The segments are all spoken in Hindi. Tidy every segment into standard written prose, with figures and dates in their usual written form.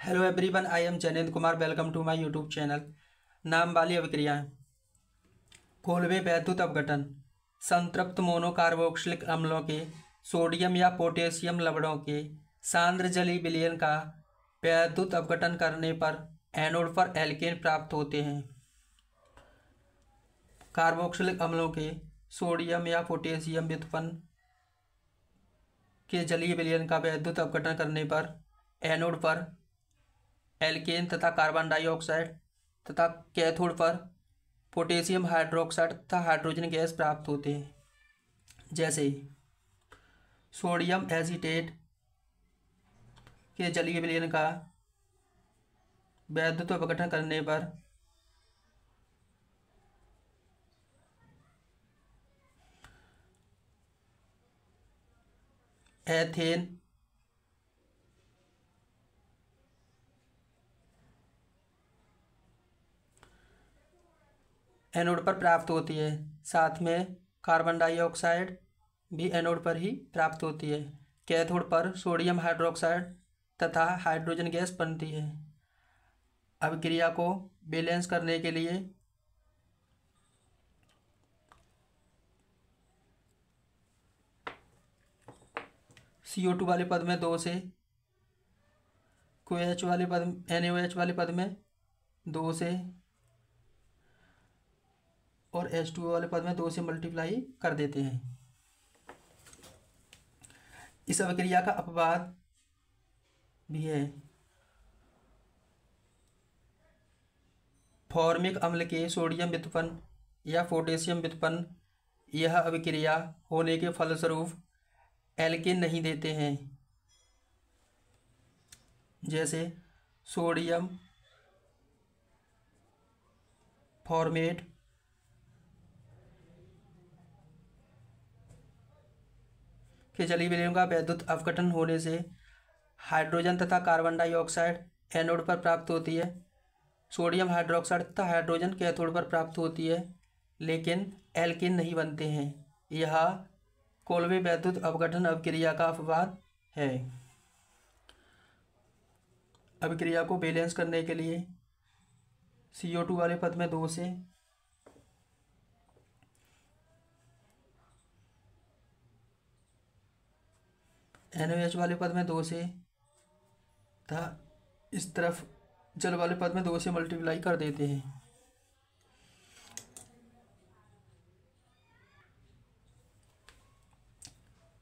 Hello everyone, I am Jainendra Kumar. Welcome to my YouTube channel. नाम वाली अभिक्रियाएं। कोलवे वैद्युत अपघटन। संतृप्त मोनोकार्बोक्सिलिक अम्लों के सोडियम या पोटेशियम लवणों के सांद्र जलीय विलयन का वैद्युत अपघटन करने पर एनोड पर एल्केन प्राप्त होते हैं। कार्बोक्सिलिक अम्लों के सोडियम या पोटेशियम व्युत्पन्न के जलीय विलयन का वैद्युत अपघटन करने पर एनोड पर एल्केन तथा कार्बन डाइऑक्साइड तथा कैथोड पर पोटेशियम हाइड्रोक्साइड तथा हाइड्रोजन गैस प्राप्त होते हैं। जैसे सोडियम एसीटेट के जलीय विलयन का वैद्युत अपघटन करने पर एथेन एनोड पर प्राप्त होती है। साथ में कार्बन डाइऑक्साइड भी एनोड पर ही प्राप्त होती है। कैथोड पर सोडियम हाइड्रोक्साइड तथा हाइड्रोजन गैस बनती है। अभिक्रिया को बैलेंस करने के लिए CO2 वाले पद में 2 से, KOH वाले पद NaOH वाले पद में 2 से और H2O वाले पद में 2 से मल्टीप्लाई कर देते हैं। इस अभिक्रिया का अपवाद भी है। फॉर्मिक अम्ल के सोडियम व्युत्पन्न या पोटेशियम व्युत्पन्न यह अभिक्रिया होने के फलस्वरूप एल्केन नहीं देते हैं। जैसे सोडियम फॉर्मेट के जलीय विलयन का वैद्युत अपघटन होने से हाइड्रोजन तथा कार्बन डाइऑक्साइड एनोड पर प्राप्त होती है। सोडियम हाइड्रोक्साइड तथा हाइड्रोजन कैथोड पर प्राप्त होती है, लेकिन एल्केन नहीं बनते हैं। यह कोलवे वैद्युत अपघटन अभिक्रिया का अपवाद है। अभिक्रिया को बैलेंस करने के लिए CO2 वाले पद में 2 से NaOH वाले पद में 2 से तथा इस तरफ जल वाले पद में 2 से मल्टीप्लाई कर देते हैं।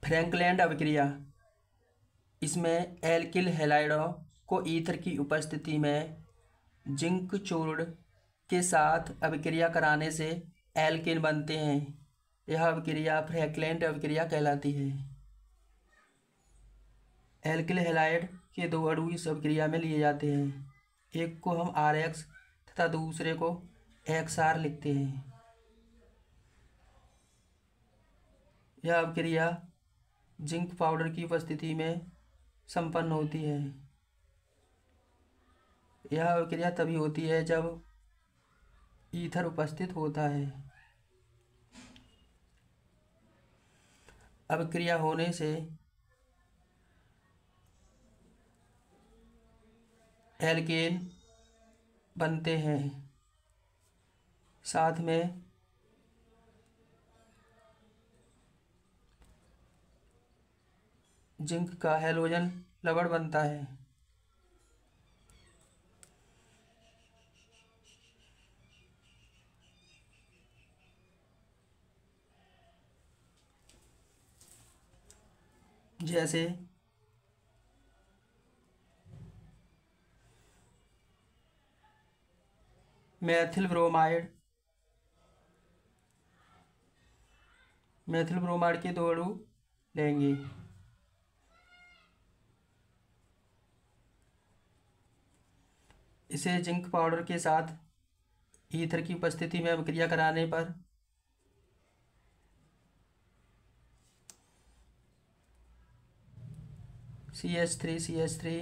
फ्रैंकलैंड अभिक्रिया। इसमें एल्किल हैलाइडों को ईथर की उपस्थिति में जिंक चूर्ण के साथ अभिक्रिया कराने से एल्केन बनते हैं। यह अभिक्रिया फ्रैंकलैंड अभिक्रिया कहलाती है। एल्किल हैलाइड के 2 अणु इस अभिक्रिया में लिए जाते हैं। एक को हम RX तथा दूसरे को XR लिखते हैं। यह अभिक्रिया जिंक पाउडर की उपस्थिति में संपन्न होती है। यह अभिक्रिया तभी होती है जब ईथर उपस्थित होता है। अभिक्रिया होने से एल्केन बनते हैं। साथ में जिंक का हैलोजन लवण बनता है। जैसे मेथिल ब्रोमाइड के 2 अणु लेंगे। इसे जिंक पाउडर के साथ ईथर की उपस्थिति में अभिक्रिया कराने पर CH3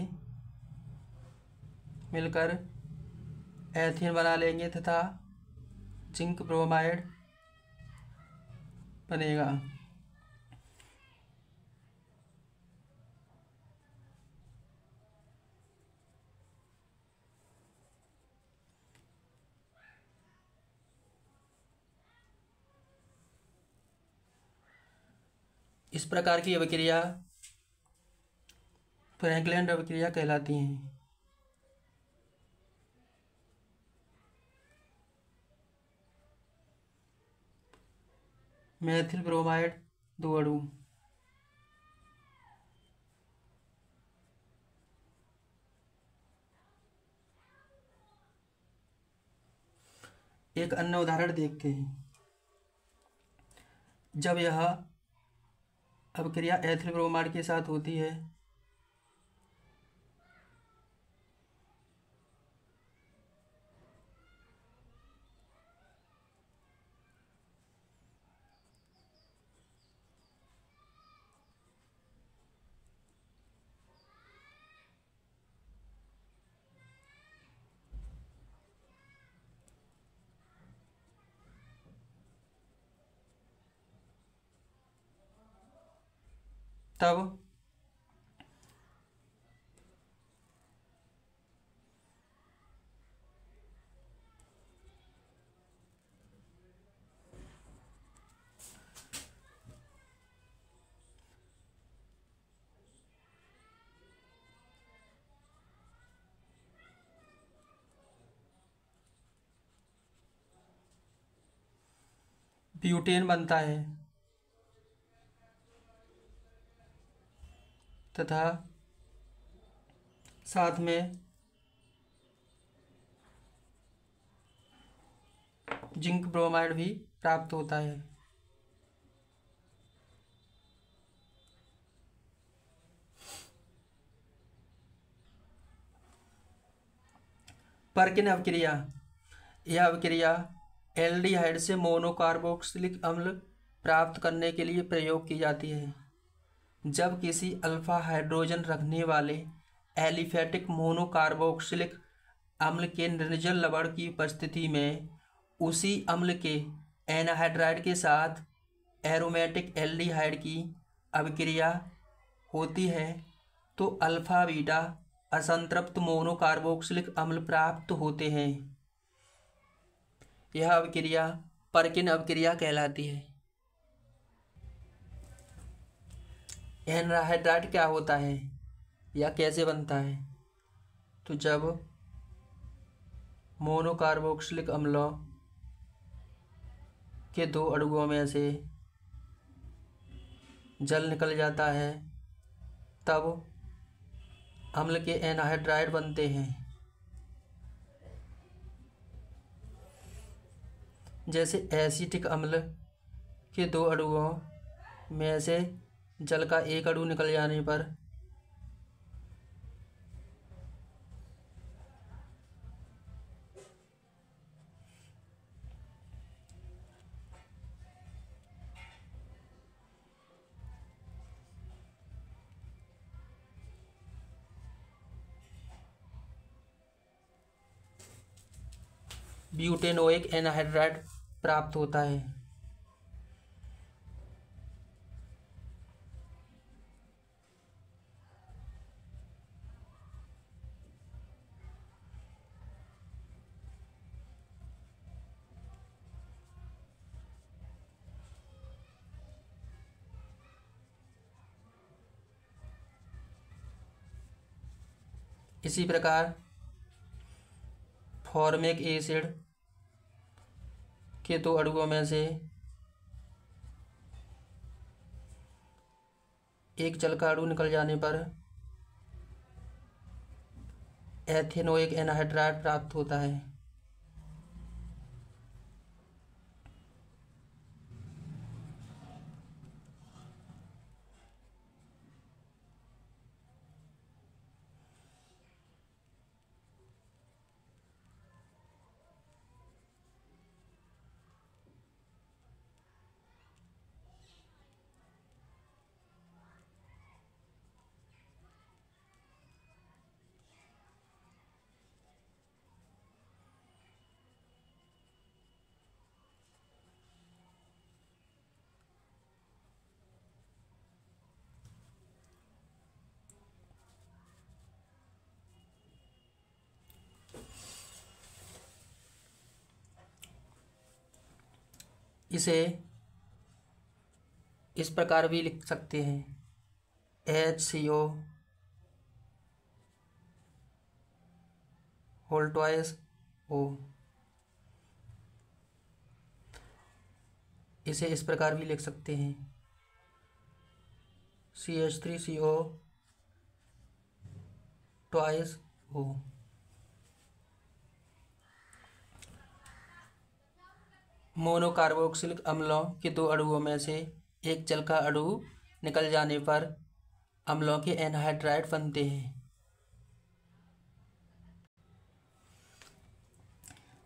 मिलकर एथेन बना लेंगे तथा जिंक ब्रोमाइड बनेगा। इस प्रकार की अभिक्रिया फ्रैंकलिन अभिक्रिया कहलाती हैं। मेथिल ब्रोमाइड 2 अणु, एक अन्य उदाहरण देखते हैं। जब यह अभिक्रिया एथिल ब्रोमाइड के साथ होती है तब ब्यूटेन बनता है तथा साथ में जिंक ब्रोमाइड भी प्राप्त होता है। पर्किन अभिक्रिया, यह अभिक्रिया एल्डिहाइड से मोनोकार्बोक्सिलिक अम्ल प्राप्त करने के लिए प्रयोग की जाती है। जब किसी अल्फा हाइड्रोजन रखने वाले एलिफेटिक मोनोकार्बोक्सिलिक अम्ल के निर्जल लवण की उपस्थिति में उसी अम्ल के एनहाइड्राइड के साथ एरोमेटिक एल्डिहाइड की अभिक्रिया होती है तो अल्फा बीटा असंतृप्त मोनोकार्बोक्सिलिक अम्ल प्राप्त होते हैं। यह अभिक्रिया पर्किन अभिक्रिया कहलाती है। एनहाइड्राइड क्या होता है या कैसे बनता है? तो जब मोनोकार्बोक्सिलिक अम्लों के 2 अणुओं में से जल निकल जाता है तब अम्ल के एनहाइड्राइड बनते हैं। जैसे एसिटिक अम्ल के 2 अणुओं में से जल का 1 अणु निकल जाने पर ब्यूटेनोइक एनहाइड्राइड प्राप्त होता है। इसी प्रकार फॉर्मिक एसिड के 2 अणुओं में से एक जल का अणु निकल जाने पर एथेनोइक एनहाइड्राइड प्राप्त होता है। इसे इस प्रकार भी लिख सकते हैं HCO होल ट्वाइस O। इसे इस प्रकार भी लिख सकते हैं CH3CO ट्वाइस O। मोनोकार्बोक्सिलिक अम्लों के दो अणुओं में से एक जल का अणु निकल जाने पर अम्लों के एनहाइड्राइड बनते हैं।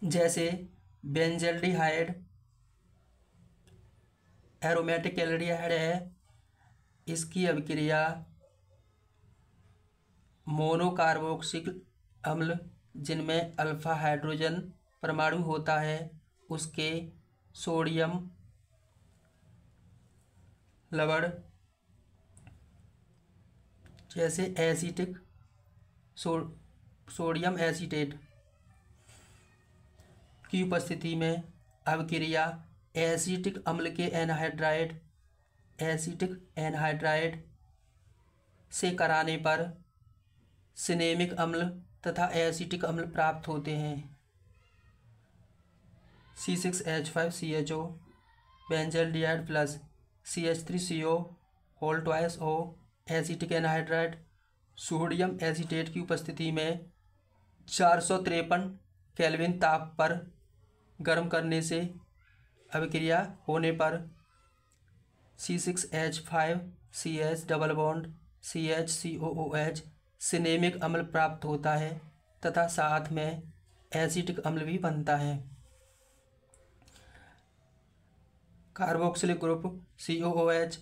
जैसे बेंजल्डिहाइड एरोमेटिक एल्डिहाइड है, इसकी अभिक्रिया मोनोकार्बोक्सिल अम्ल जिनमें अल्फा हाइड्रोजन परमाणु होता है उसके सोडियम लवण जैसे एसिटिक सोडियम एसीटेट की उपस्थिति में अभिक्रिया एसिटिक अम्ल के एसिटिक एनहाइड्राइड से कराने पर सिनेमिक अम्ल तथा एसिटिक अम्ल प्राप्त होते हैं। C6H5CHO benzaldehyde plus CH3CO whole twice O acetic anhydride sodium acetate की उपस्थिति में 453 केल्विन ताप पर गर्म करने से अभिक्रिया होने पर C6H5CH double bond CHCOOH cinnamic अम्ल प्राप्त होता है तथा साथ में एसिटिक अम्ल भी बनता है। कार्बोक्सिलिक ग्रुप COOH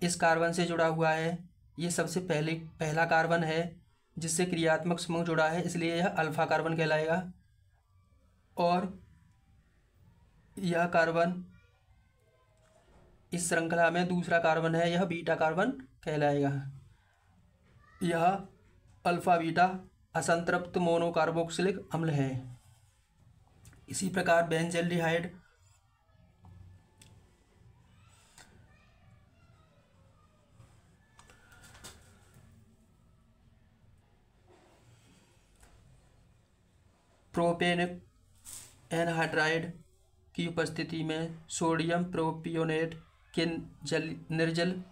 इस कार्बन से जुड़ा हुआ है। ये सबसे पहला कार्बन है जिससे क्रियात्मक समूह जुड़ा है, इसलिए यह अल्फा कार्बन कहलाएगा। और यह कार्बन इस श्रृंखला में दूसरा कार्बन है, यह बीटा कार्बन कहलाएगा। यह अल्फा बीटा असंतृप्त मोनोकार्बोक्सिलिक अम्ल है। इसी प्रकार बेंजल्डिहाइड प्रोपेनिक एनहाइड्राइड की उपस्थिति में सोडियम प्रोपियोनेट के निर्जल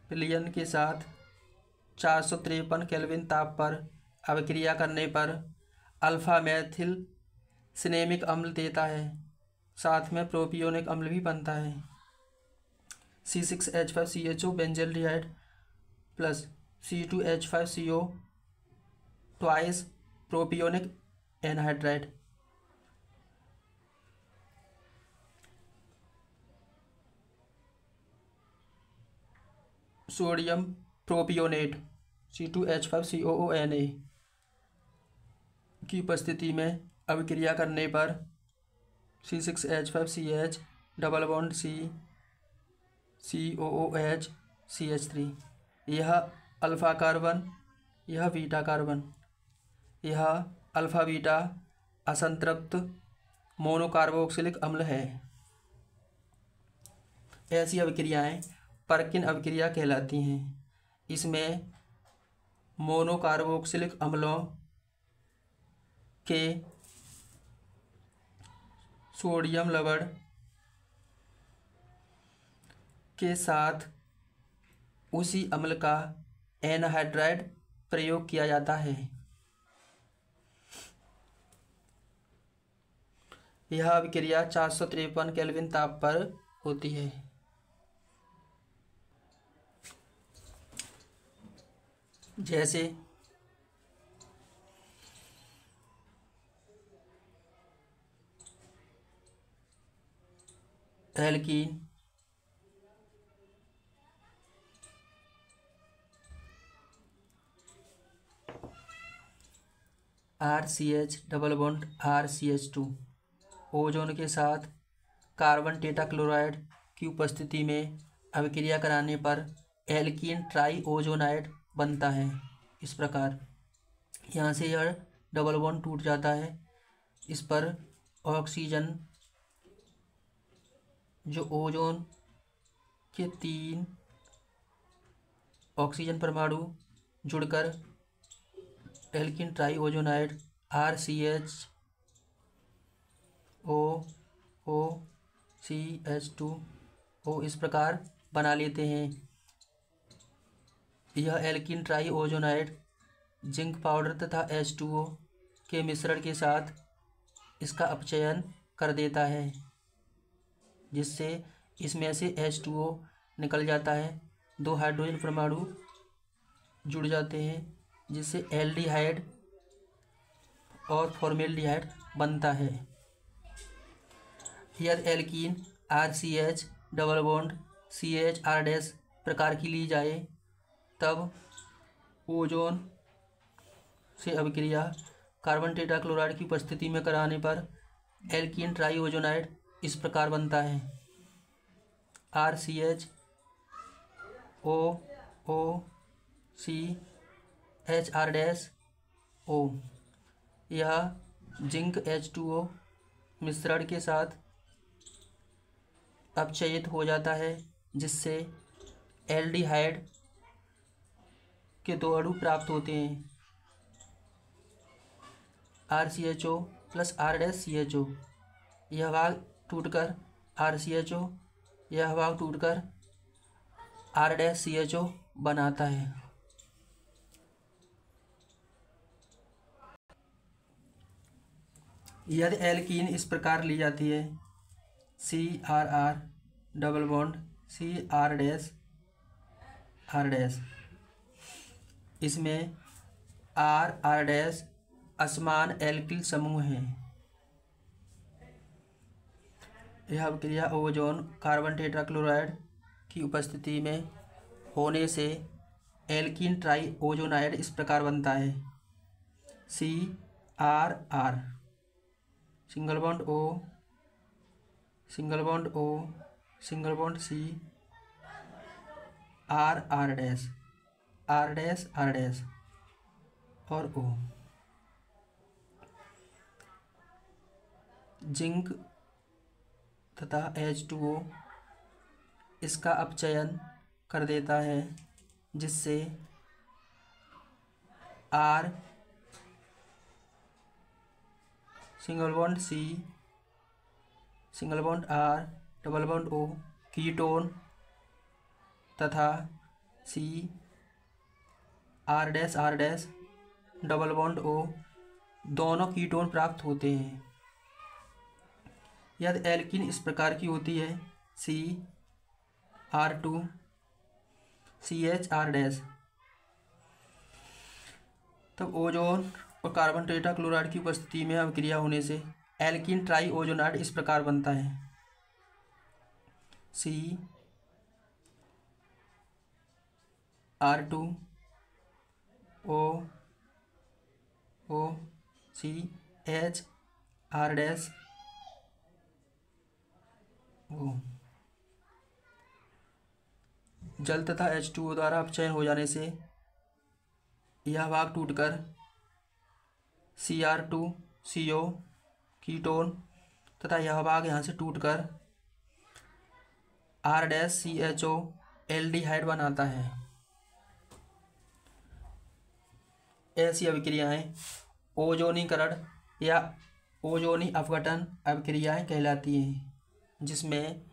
विलयन के साथ 453 केल्विन ताप पर अभिक्रिया करने पर अल्फा मैथिल सिनेमिक अम्ल देता है, साथ में प्रोपियोनिक अम्ल भी बनता है। C6H5CHO benzaldehyde plus C2H5CO twice propionic anhydride. Sodium propionate C2H5COONA की उपस्थिति में अभिक्रिया करने पर C6H5CH double bond COOH CH3। यह अल्फा कार्बन, यह बीटा कार्बन, यह अल्फा बीटा असंतृप्त मोनोकार्बोक्सिलिक अम्ल है। ऐसी अभिक्रियाएं परकिन अभिक्रिया कहलाती हैं। इसमें मोनोकार्बोक्सिलिक अम्लों के सोडियम लवण के साथ उसी अम्ल का एनहाइड्राइड प्रयोग किया जाता है। यह अभिक्रिया 453 केल्विन ताप पर होती है। जैसे alkene, RCH double bond RCH2 ozone के साथ कार्बन टेट्राक्लोराइड की उपस्थिति में अभिक्रिया कराने पर एल्कीन ट्राई ओजोनाइड बनता है। इस प्रकार यहाँ से यह डबल बॉन्ड टूट जाता है। इस पर ऑक्सीजन जो ओजोन के 3 ऑक्सीजन परमाणु जुड़कर एल्कीन ट्राईओजोनाइड RCHOOCH2O इस प्रकार बना लेते हैं। यह एल्कीन ट्राईओजोनाइड जिंक पाउडर तथा H2O के मिश्रण के साथ इसका अपचयन कर देता है, जिससे इसमें से H2O निकल जाता है। 2 हाइड्रोजन परमाणु जुड़ जाते हैं, जिससे एल्डिहाइड और फॉर्मेल्डिहाइड बनता है। यदि alkene RCH double bond CHR- प्रकार की ली जाए तब ओजोन से अभिक्रिया कार्बन टेट्राक्लोराइड की उपस्थिति में कराने पर एल्कीन ट्राईओजोनाइड इस प्रकार बनता है। RCHOOCHR-O। यह जिंक H2O मिश्रण के साथ अपचयित हो जाता है, जिससे एल्डिहाइड के 2 अणु प्राप्त होते हैं, RCHO प्लस R-CHO। यह भाग टूटकर RCHO, यह भाग टूटकर R-CHO बनाता है। यदि एल्कीन इस प्रकार ली जाती है CRR डबल बॉन्ड CR-R-, इसमें R-R- असमान एल्किल समूह हैं। यह अभिक्रिया ओजोन कार्बन टेट्राक्लोराइड की उपस्थिति में होने से एल्कीन ट्राईओजोनाइड इस प्रकार बनता है। CRR single bond O single bond O single bond C R-R- R-R- और O। जिंक तथा H2O इसका अपचयन कर देता है, जिससे R single bond C single bond R double bond O ketone तथा C R-R- double bond O दोनों कीटोन प्राप्त होते हैं। यदि एल्कीन इस प्रकार की होती है CR2CHR-, तब ओजोन और कार्बन टेट्राक्लोराइड की उपस्थिति में अभिक्रिया होने से एल्कीन ट्राईओजोनाइड इस प्रकार बनता है। CR2OOCHR-, जल तथा H2O द्वारा अपचयन हो जाने से यह भाग टूटकर Cr2CO कीटोन तथा यह भाग यहाँ से टूटकर R-CHO एल्डिहाइड बनाता है। ऐसी अभिक्रियाएं ओजोनीकरण या ओजोनी अपघटन अभिक्रियाएं कहलाती हैं, जिसमें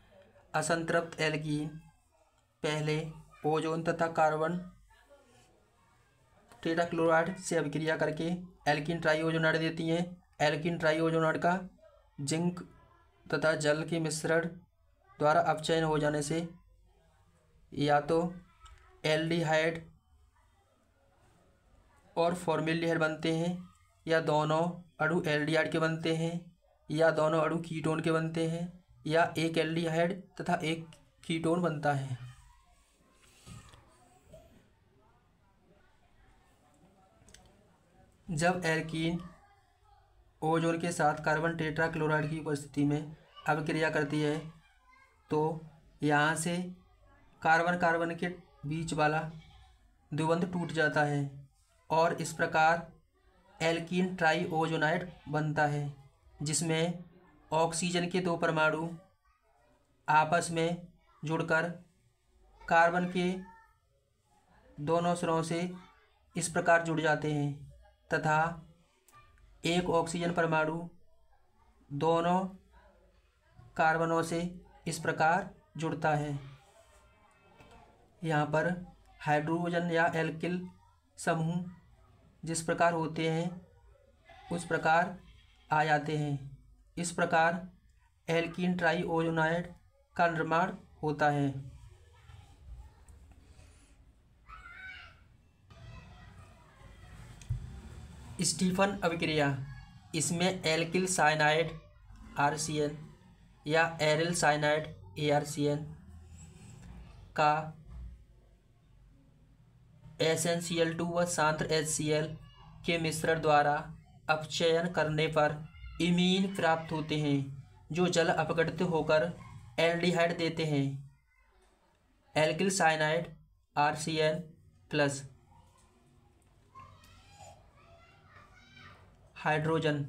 असंतृप्त एल्कीन पहले ओजोन तथा कार्बन टेट्राक्लोराइड से अभिक्रिया करके एल्कीन ट्राईओजोनाइड देती हैं। एल्कीन ट्राईओजोनाइड का जिंक तथा जल के मिश्रण द्वारा अपचयन हो जाने से या तो एल्डिहाइड और फॉर्मेल्डिहाइड बनते हैं, या दोनों अणु एल्डिहाइड के बनते हैं, या दोनों अणु कीटोन के बनते हैं, या एक एल्डिहाइड तथा एक कीटोन बनता है। जब एल्कीन ओजोन के साथ कार्बन टेट्राक्लोराइड की उपस्थिति में अभिक्रिया करती है तो यहाँ से कार्बन कार्बन के बीच वाला द्विबंध टूट जाता है और इस प्रकार एल्कीन ट्राईओजोनाइड बनता है, जिसमें ऑक्सीजन के 2 परमाणु आपस में जुड़कर कार्बन के दोनों सिरों से इस प्रकार जुड़ जाते हैं तथा एक ऑक्सीजन परमाणु दोनों कार्बनों से इस प्रकार जुड़ता है। यहाँ पर हाइड्रोजन या एल्किल समूह जिस प्रकार होते हैं उस प्रकार आ जाते हैं। इस प्रकार एल्कीन ट्राइओजोनाइड का निर्माण होता है। स्टीफन अभिक्रिया, इसमें एल्किल साइनाइड RCN या एरिल साइनाइड ArCN का SnCl2 व सांद्र HCl के मिश्रण द्वारा अपचयन करने पर इमीन प्राप्त होते हैं जो जल अपघटित होकर एल्डिहाइड देते हैं। Alkyl cyanide RCN plus hydrogen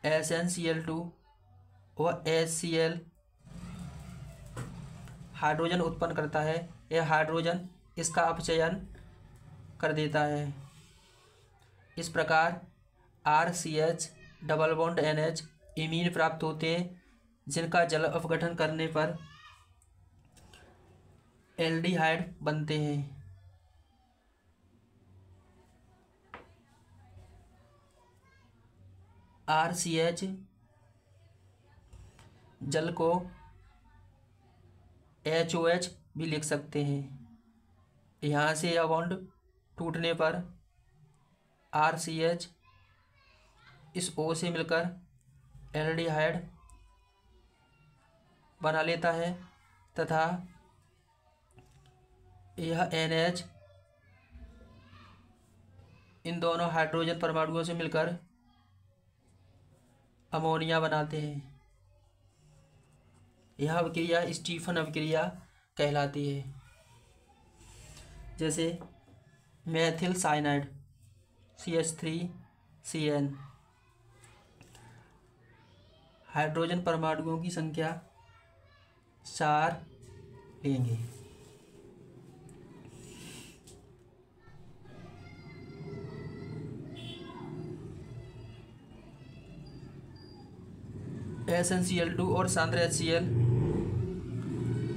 SnCl2 व HCl हाइड्रोजन उत्पन्न करता है। यह हाइड्रोजन इसका अपचयन कर देता है। इस प्रकार RCH double bond NH imine प्राप्त होते हैं जिनका जल अपघटन करने पर एल्डिहाइड बनते हैं। RCH जल को HOH भी लिख सकते हैं। यहाँ से यह बॉन्ड टूटने पर RCH इस O से मिलकर एल्डिहाइड बना लेता है तथा यह NH इन दोनों हाइड्रोजन परमाणुओं से मिलकर अमोनिया बनाते हैं। यह अभिक्रिया स्टीफन अभिक्रिया कहलाती है। जैसे मेथिल साइनाइड CH3CN हाइड्रोजन परमाणुओं की संख्या 4 लेंगे। SnCl2 और सांद्र HCl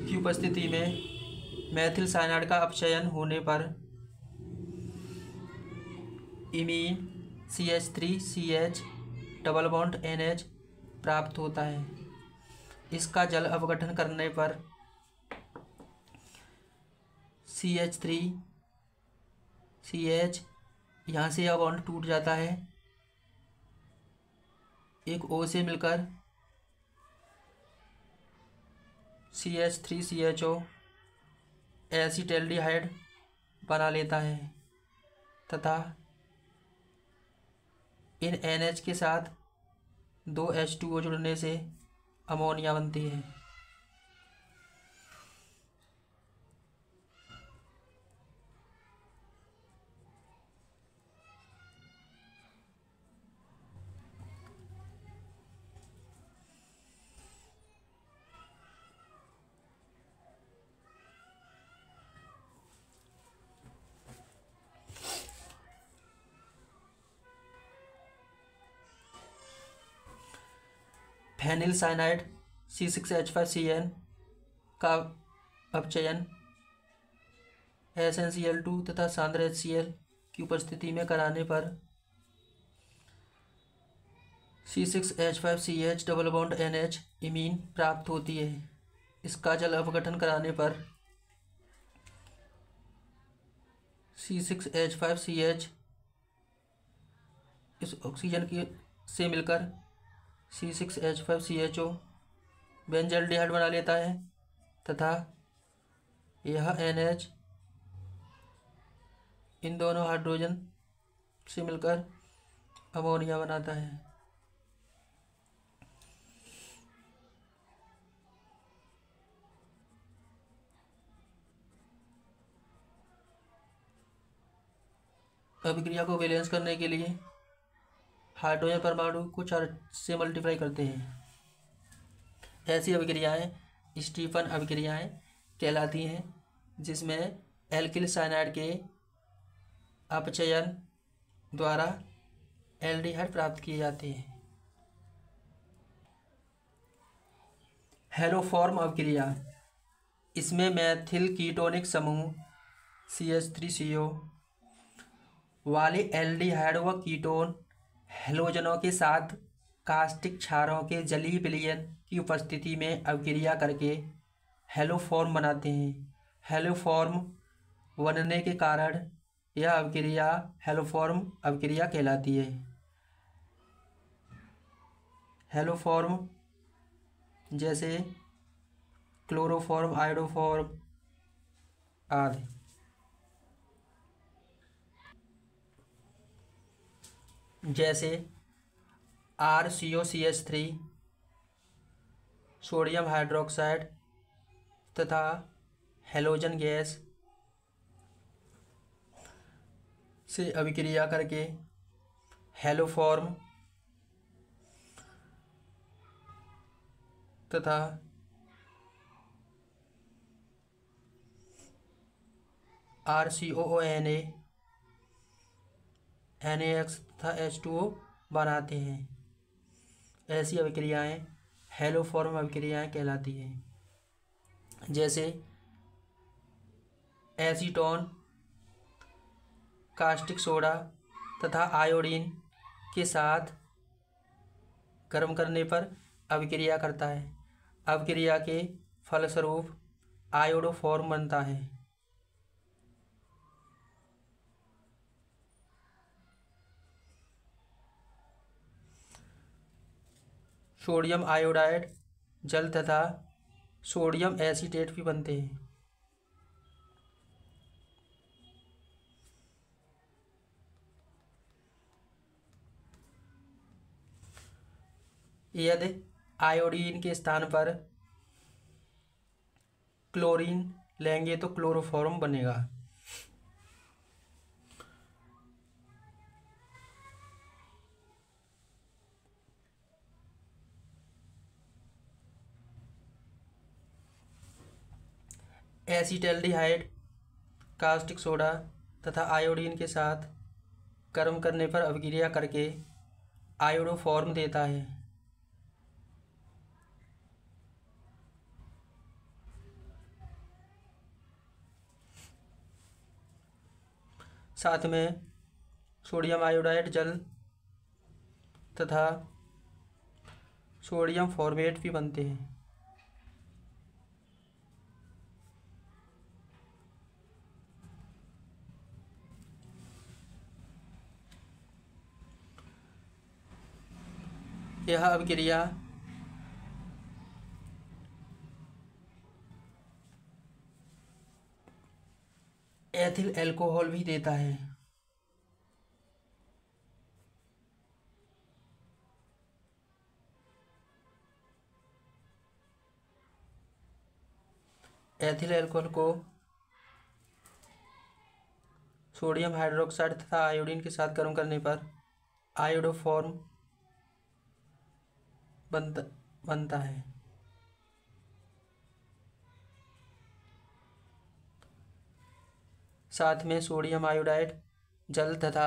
की उपस्थिति में मेथिल साइनाइड का अपचयन होने पर imine CH3CH double bond NH प्राप्त होता है। इसका जल अपघटन करने पर CH3CH यहाँ से यह बॉन्ड टूट जाता है। एक O से मिलकर CH3CHO एसिटैल्डिहाइड बना लेता है तथा इन NH के साथ 2 H2O जुड़ने से अमोनिया बनती है। फेनिल साइनाइड C6H5CN का अपचयन SnCl2 तथा सांद्र HCl की उपस्थिति में कराने पर C6H5CH double bond NH imine प्राप्त होती है। इसका जल अपघटन कराने पर C6H5CH इस ऑक्सीजन की से मिलकर C6H5CHO बेंजल्डिहाइड बना लेता है तथा यह NH इन दोनों हाइड्रोजन से मिलकर अमोनिया बनाता है। अभिक्रिया को बैलेंस करने के लिए हाइड्रोजन परमाणु को 4 से मल्टीप्लाई करते हैं। ऐसी अभिक्रियाएं स्टीफन अभिक्रियाएं कहलाती हैं, जिसमें एल्किल साइनाइड के अपचयन द्वारा एल्डिहाइड प्राप्त किए जाते हैं। हेलोफॉर्म अभिक्रिया, इसमें मैथिल कीटोनिक समूह CH3CO वाले एल्डिहाइड व कीटोन हेलोजनों के साथ कास्टिक क्षारों के जलीय विलयन की उपस्थिति में अभिक्रिया करके हेलोफॉर्म बनाते हैं। हेलोफॉर्म बनने के कारण यह अभिक्रिया हेलोफॉर्म अभिक्रिया कहलाती है। हेलोफॉर्म जैसे क्लोरोफॉर्म, आयोडोफॉर्म आदि। जैसे RCOCH3 सोडियम हाइड्रोक्साइड तथा हेलोजन गैस से अभिक्रिया करके हेलोफॉर्म तथा RCOONA NaX तथा H2O बनाते हैं। ऐसी अभिक्रियाएं हेलोफॉर्म अभिक्रियाएं कहलाती हैं। जैसे एसीटोन कास्टिक सोडा तथा आयोडीन के साथ गर्म करने पर अभिक्रिया करता है। अभिक्रिया के फलस्वरूप आयोडोफॉर्म बनता है। सोडियम आयोडाइड जल तथा सोडियम एसीटेट भी बनते हैं। यदि आयोडीन के स्थान पर क्लोरीन लेंगे तो क्लोरोफॉर्म बनेगा। एसीटल्डिहाइड कास्टिक सोडा तथा आयोडीन के साथ गर्म करने पर अभिक्रिया करके आयोडोफॉर्म देता है। साथ में सोडियम आयोडाइड जल तथा सोडियम फॉर्मेट भी बनते हैं। यह अभिक्रिया एथिल अल्कोहल भी देता है। एथिल अल्कोहल को सोडियम हाइड्रोक्साइड तथा आयोडीन के साथ गर्म करने पर आयोडोफॉर्म बनता है। साथ में सोडियम आयोडाइड जल तथा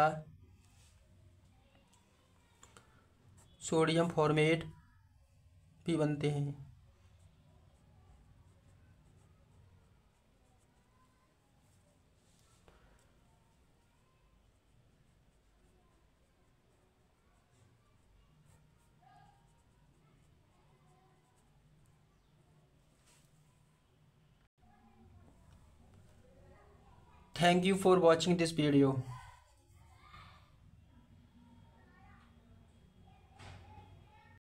सोडियम फॉर्मेट भी बनते हैं। Thank you for watching this video.